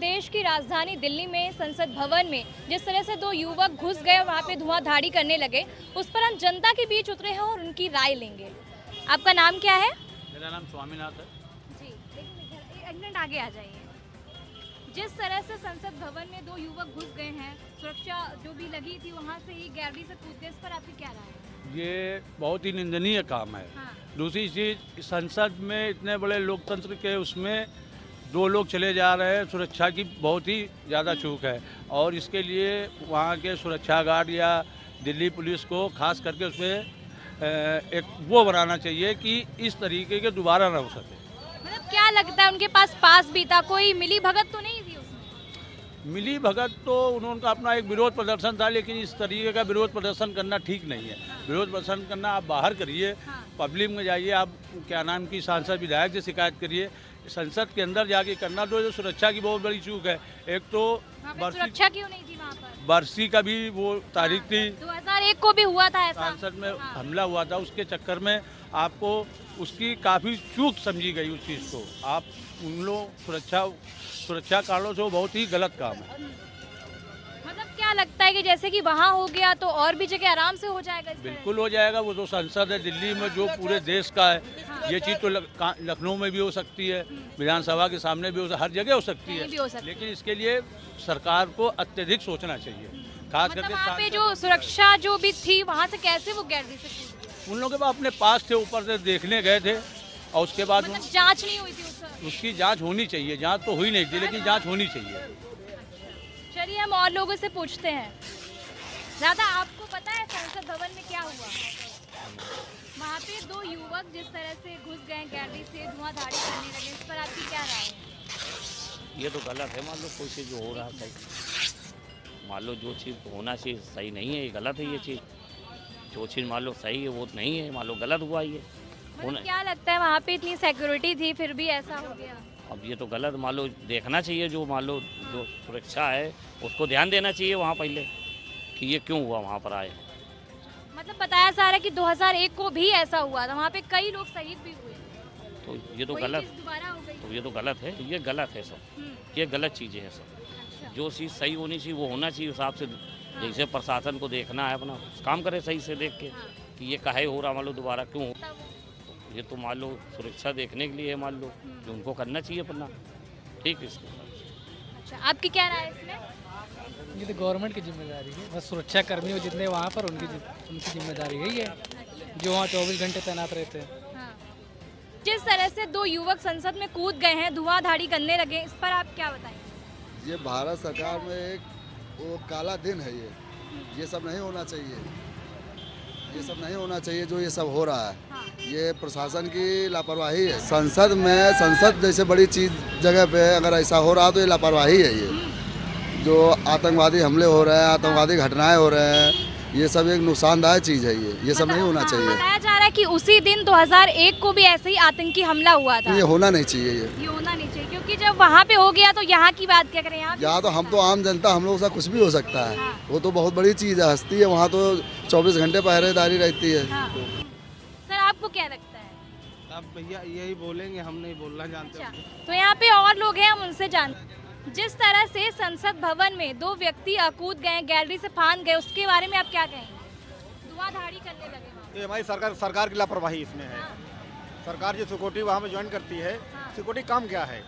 प्रदेश की राजधानी दिल्ली में संसद भवन में जिस तरह से दो युवक घुस गए और वहाँ पे धुआंधाड़ी करने लगे, उस पर हम जनता के बीच उतरे हैं और उनकी राय लेंगे। आपका नाम क्या है? मेरा नाम स्वामीनाथ है जी, एक मिनट आगे आ जाइए। जिस तरह से संसद भवन में दो युवक घुस गए हैं, सुरक्षा जो भी लगी थी वहाँ से ही गैलरी से कूद गए, इस पर आपकी क्या राय है? ये बहुत ही निंदनीय काम है। हाँ। दूसरी चीज़, संसद में इतने बड़े लोकतंत्र के उसमें दो लोग चले जा रहे हैं, सुरक्षा की बहुत ही ज़्यादा चूक है और इसके लिए वहाँ के सुरक्षा गार्ड या दिल्ली पुलिस को खास करके उसमें एक वो बनाना चाहिए कि इस तरीके के दोबारा ना हो सके। मतलब क्या लगता है उनके पास भी था, कोई मिली भगत तो नहीं थी उसमें? मिली भगत तो उन्होंने अपना एक विरोध प्रदर्शन था, लेकिन इस तरीके का विरोध प्रदर्शन करना ठीक नहीं है। विरोध प्रदर्शन करना आप बाहर करिए, हाँ। पब्लिक में जाइए, आप क्या नाम की सांसद विधायक से शिकायत करिए। संसद के अंदर जाके करना तो जो सुरक्षा की बहुत बड़ी चूक है। एक तो सुरक्षा क्यों नहीं थी वहाँ पर? बरसी का भी वो तारीख थी, 2001 को भी हुआ था ऐसा। संसद में हाँ। हमला हुआ था, उसके चक्कर में आपको उसकी काफ़ी चूक समझी गई उस चीज़ को। आप उन लोग सुरक्षा कारणों से वो बहुत ही गलत काम है। मतलब क्या लगता है कि जैसे कि वहाँ हो गया तो और भी जगह आराम से हो जाएगा इस तरह? बिल्कुल हो जाएगा। वो तो संसद है दिल्ली में जो पूरे देश का है, ये चीज़ तो लखनऊ में भी हो सकती है, विधानसभा के सामने भी हर जगह हो सकती कहीं भी हो सकती है, लेकिन इसके लिए सरकार को अत्यधिक सोचना चाहिए। खास मतलब करके वहाँ पे जो सुरक्षा जो भी थी वहाँ से कैसे वो गैलरी से कूद गए? उन लोगों के पास अपने पास थे, ऊपर से देखने गए थे और उसके बाद मतलब जांच नहीं हुई थी उसकी जांच होनी चाहिए। जांच तो हुई नहीं थी, लेकिन जांच होनी चाहिए। चलिए हम और लोगों से पूछते हैं। दादा, आपको पता है संसद भवन में क्या हुआ? वहाँ पे दो युवक जिस तरह से घुस गए गैलरी से, धुआंधाड़ी करने लगे, इस पर आपकी क्या राय है? ये तो गलत है। मान लो कोई चीज़ जो हो रहा है सही, मान लो जो चीज़ होना चाहिए सही नहीं है, ये गलत है। ये चीज़ जो चीज़ मान लो सही है वो नहीं है, मान लो गलत हुआ ये। मतलब क्या लगता है वहाँ पे इतनी सिक्योरिटी थी फिर भी ऐसा हो गया? अब ये तो गलत, मान लो देखना चाहिए, जो मान लो जो सुरक्षा है उसको ध्यान देना चाहिए वहाँ पहले कि ये क्यों हुआ वहाँ पर आए। मतलब बताया जा रहा है कि 2001 को भी ऐसा हुआ था, वहाँ पे कई लोग शहीद भी हुए, तो ये तो वही गलत, चीज़ दोबारा हो गई। तो ये तो गलत है, ये गलत है सब, ये गलत चीज़ें हैं सब। अच्छा। जो चीज़ सही होनी चाहिए वो होना चाहिए, उस हिसाब से जैसे प्रशासन को देखना है अपना काम करे सही से देख के कि ये काहे हो रहा, मान लो दोबारा क्यों हो। ये तो मान लो सुरक्षा देखने के लिए मान लो जो उनको करना चाहिए अपना, ठीक है इसके साथ। अच्छा, आपकी क्या राय है इसमें? ये तो गवर्नमेंट की जिम्मेदारी है, बस सुरक्षा कर्मी हो जितने वहाँ पर उनकी जिम्मेदारी है ये, जो वहाँ 24 घंटे तैनात रहते हैं। हाँ। जिस तरह से दो युवक संसद में कूद गए हैं, धुआंधाड़ी करने लगे, इस पर आप क्या बताएंगे? ये भारत सरकार में एक वो काला दिन है। ये सब नहीं होना चाहिए, ये सब नहीं होना चाहिए जो ये सब हो रहा है। हाँ। ये प्रशासन की लापरवाही है। संसद जैसे बड़ी चीज जगह पे अगर ऐसा हो रहा तो ये लापरवाही है। ये जो आतंकवादी हमले हो रहे हैं, आतंकवादी घटनाएं हो रहे हैं, ये सब एक नुकसानदायक चीज़ है। ये सब नहीं होना चाहिए। बताया जा रहा है कि उसी दिन 2001 को भी ऐसे ही आतंकी हमला हुआ था। ये होना नहीं चाहिए। ये होना नहीं चाहिए, क्योंकि जब वहाँ पे हो गया तो यहाँ की बात क्या करें? यहाँ तो हम तो आम जनता, हम लोग से कुछ भी हो सकता है। हाँ। वो तो बहुत बड़ी चीज़ है, हस्ती है। वहाँ तो 24 घंटे पहरेदारी रहती है। हाँ। सर, आपको क्या लगता है? अब भैया यही बोलेंगे, हम नहीं बोलना जानते। अच्छा, तो यहाँ पे और लोग हैं, हम उनसे जानते हैं। जिस तरह से संसद भवन में दो व्यक्ति कूद गए, गैलरी से फांद गए, उसके बारे में आप क्या कहेंगे? धुआंधाड़ी करने लगे वहाँ। ये हमारी सरकार की लापरवाही इसमें है। सरकार जो सिक्योरिटी वहाँ में ज्वाइन करती है, सिक्योरिटी काम क्या है?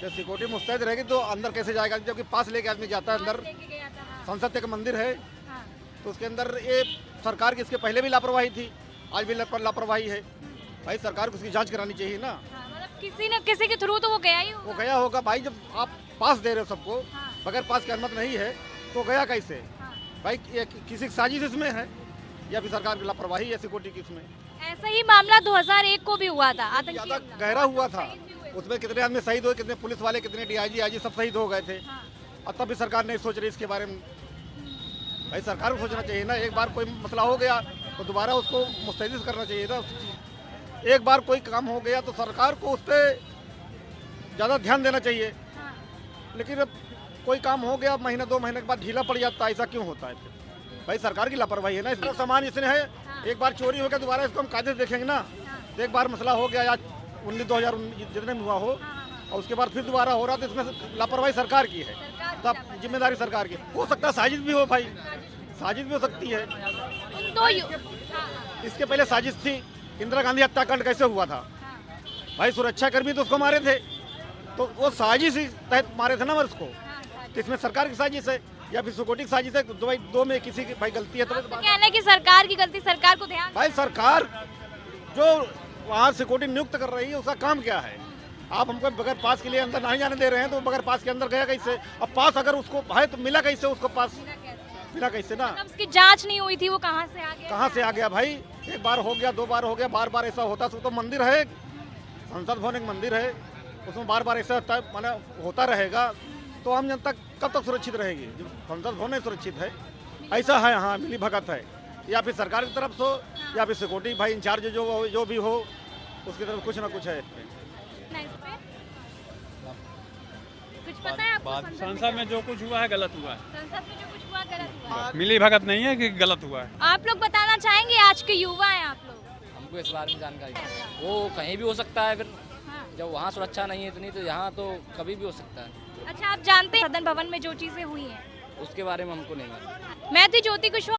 जब सिक्योरिटी मुस्तैद रहेगी तो अंदर कैसे जाएगा? जबकि पास लेके आदमी जाता है अंदर। लेके गया था। हाँ। संसद एक मंदिर है, हाँ। तो उसके अंदर ये सरकार की इसके पहले भी लापरवाही थी, आज भी लापरवाही है। भाई सरकार को उसकी जाँच करानी चाहिए ना। हाँ, मतलब किसी न किसी के थ्रू तो वो गया ही वो होगा। गया होगा भाई, जब आप पास दे रहे हो सबको, हाँ। बगैर पास की अनुमति नहीं है तो गया कैसे? हाँ। भाई ये किसी की साजिश इसमें है या फिर सरकार की लापरवाही है सिक्योरिटी की इसमें? ऐसा ही मामला 2001 को भी हुआ था, आतंकी ज़्यादा हमला। गहरा हुआ था। शहीद भी हुए। उसमें कितने आदमी शहीद हुए, कितने पुलिस वाले, कितने डीआईजी आईजी सब शहीद हो गए थे। हाँ। और तब भी सरकार नहीं सोच रही इसके बारे में। भाई सरकार को सोचना चाहिए ना। एक बार कोई मसला हो गया तो दोबारा उसको मुस्तैद करना चाहिए ना। एक बार कोई काम हो गया तो सरकार को उस पर ज़्यादा ध्यान देना चाहिए। हाँ। लेकिन अब कोई काम हो गया, महीना 2 महीने के बाद ढीला पड़ जाता है, ऐसा क्यों होता है? भाई सरकार की लापरवाही है ना। इसमें सामान इसने है, एक बार चोरी हो गया दोबारा इसको हम कायदे से देखेंगे ना। तो एक बार मसला हो गया, आज 19 2019 जितने में हुआ हो, और उसके बाद फिर दोबारा हो रहा तो इसमें लापरवाही सरकार की है, तब जिम्मेदारी सरकार की। हो सकता है साजिश भी हो भाई, साजिश भी हो सकती है। उन दो इसके पहले साजिश थी, इंदिरा गांधी हत्याकांड कैसे हुआ था भाई, सुरक्षा कर्मी तो उसको मारे थे, तो वो साजिश ही तहत मारे थे ना उसको, तो इसमें सरकार की साजिश है या फिर सिक्योरिटी की साजिश है, तो भाई दो में किसी की भाई गलती है तो कहना है कि सरकार की गलती, सरकार को ध्यान। भाई सरकार जो वहाँ सिक्योरिटी नियुक्त कर रही है उसका काम क्या है? आप हमको बगैर पास के लिए अंदर नहीं जाने दे रहे हैं, तो बगैर पास के अंदर गया कैसे? अब पास अगर उसको है तो मिला कैसे उसको पास? मिला कैसे ना? तब उसकी जांच नहीं हुई थी, वो कहाँ से आ गया? कहाँ से आ गया भाई? एक बार हो गया, दो बार हो गया, बार बार ऐसा होता तो मंदिर है, संसद भवन एक मंदिर है, उसमें बार बार ऐसा माना होता रहेगा तो आम जनता कब तक सुरक्षित रहेगी? जब संसद भवन नहीं सुरक्षित है, ऐसा है, हाँ मिली भगत है, या फिर सरकार की तरफ से हो या फिर सिक्योरिटी भाई इंचार्ज जो भी हो उसकी तरफ कुछ ना कुछ है। नहीं, इस पे? कुछ पता है आपको? संसद में जो कुछ हुआ है गलत हुआ है, संसद में जो कुछ हुआ गलत हुआ। मिली भगत नहीं है कि गलत हुआ है। आप लोग बताना चाहेंगे, आज के युवा हैं आप लोग, हमको इस बारे में जानकारी नहीं। वो कहीं भी हो सकता है, फिर जब वहाँ सुरक्षा नहीं है इतनी तो यहाँ तो कभी भी हो सकता है। अच्छा, आप जानते हैं सदन भवन में जो चीजें हुई हैं उसके बारे में हमको नहीं मालूम। मैं थी ज्योति कुशवाहा।